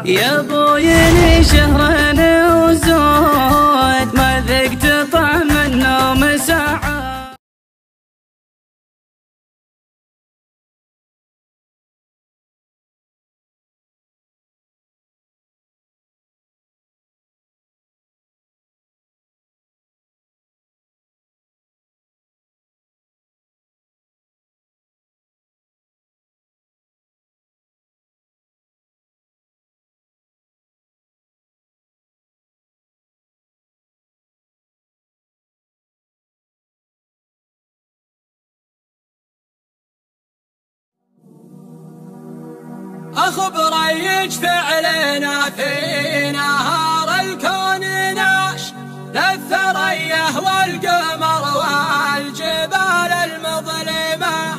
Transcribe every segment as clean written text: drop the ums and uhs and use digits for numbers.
يا بويني شهرين وزود ما ذقت طعم النوم ساعة. أخبر فعلنا في نهار الكون ناش للثريا والقمر والجبال المظلمة.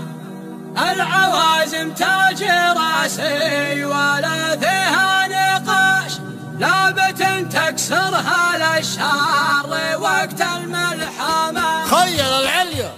العوازم تاج راسي ولا فيها نقاش لابة تكسرها الأشهار وقت الملحمة. خيل العليا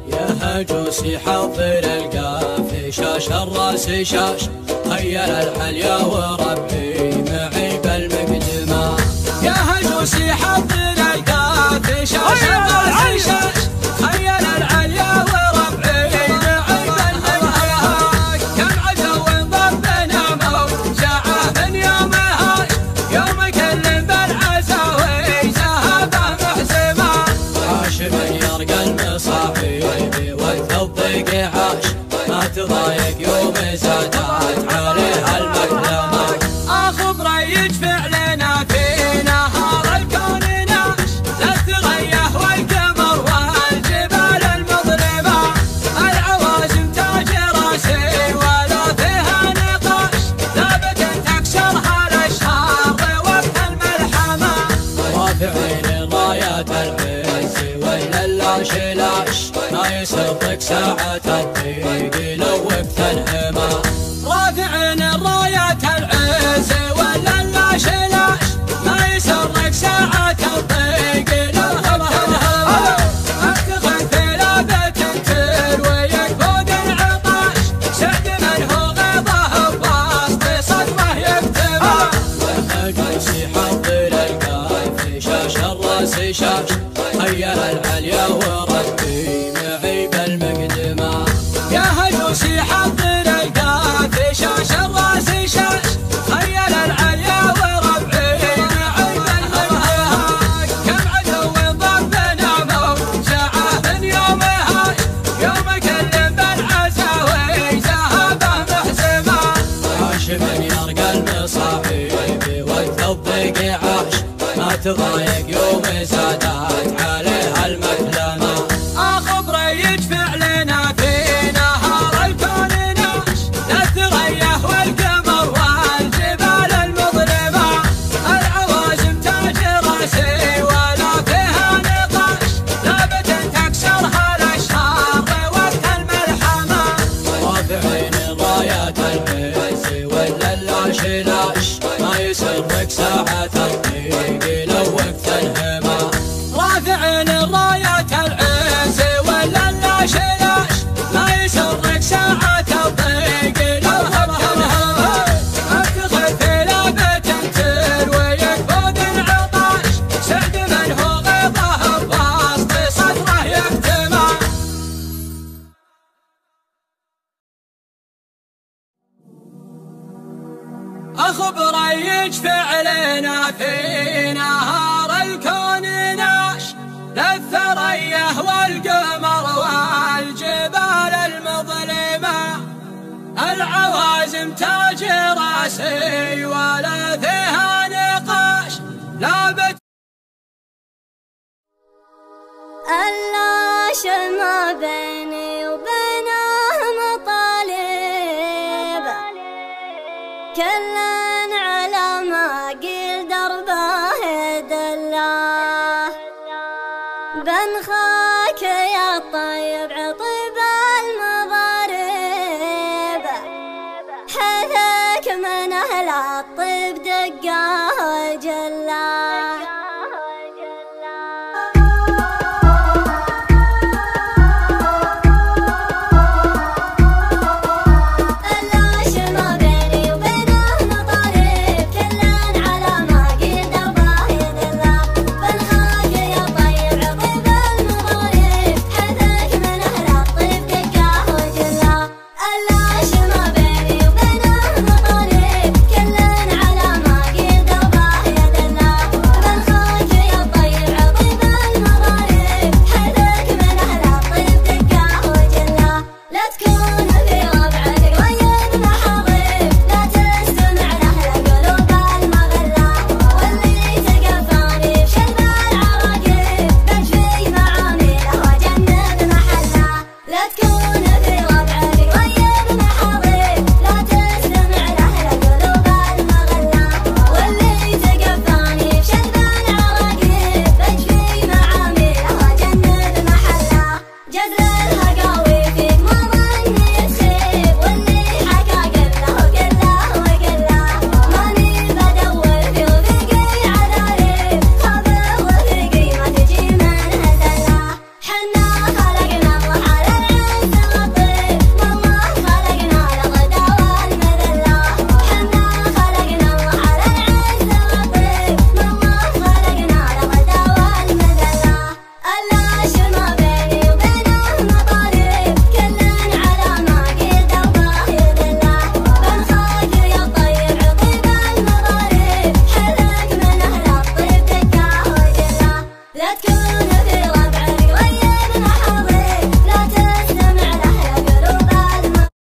يا هجوسي حضر القافي شاش الراس شاش خيل العليا وربي معي بالمقدمة. يا هجوسي حضر القافي شاش الراس شاش خيل العليا وربي معي بالمقدمة. كم عدو ضربنا موجعه من يومها يوم كل بالعزاوي ذهبه محزمة. عاش من يرقى المصاحب والتضيق عاش ما تضايق يوم زادت عليها المكلمة. أخبر فعلنا في نهار الكون ناش للثريا والقمر والجبال المظلمة. العوازم تاج راسي ولا فيها نقاش لابة تكسرها الأشهار وقت الملحمة. رافعين رايات العز واللاشلاش ما يسرك ساعة الضيق لو وقت الهمة. رافعين الرايات العز واللاشلاش ما يسرك ساعة الضيق لو وقت الهمة. افتخر في لابة تروي يقود العطاش سعد من هو غيظه بوسط صدمه يكتمه. هجوسي حضر القافي شاش الراس شاش خيل العليا وربي معي بالمقدمة. يا هجوسي حضر القافي شاش الراس شاش خيل العليا وربي معي بالمقدمة. كم عدو ضربنا موجعه من يومها يوم كل بالعزاوي ذهبه محزمة. عاش من يرقى المصاحب والتضيق عاش ما تضايق يوم زادت عليها المكلمة. أخبر فعلنا في نهار الكون ناش للثريا والقمر والجبال المظلمة. العوازم تاج راسي ولا فيها نقاش لابة تكسرها الأشهار وقت الملحمة. رافعين رايات العز واللاشلاش ما يسرك ساعة الضيق لو وقت الهمة. رافعين الرايات العز واللاشلاش ما يسرك ساعة الضيق لو وقت الهمة. افتخر في لابة تروي يقود العطاش سعد من هو غيظه بوسط صدره يكتمه. أخبر فعلنا في نهار الكون ناش للثريا والقمر والجبال المظلمة. العوازم تاج راسي ولا فيها نقاش لابة اللاش ما بيني وبينه مطالب كلا على ما قيل دربه دله. بنخاك يا طيب عطيب المضارب حيثك من أهل الطيب دقه جله.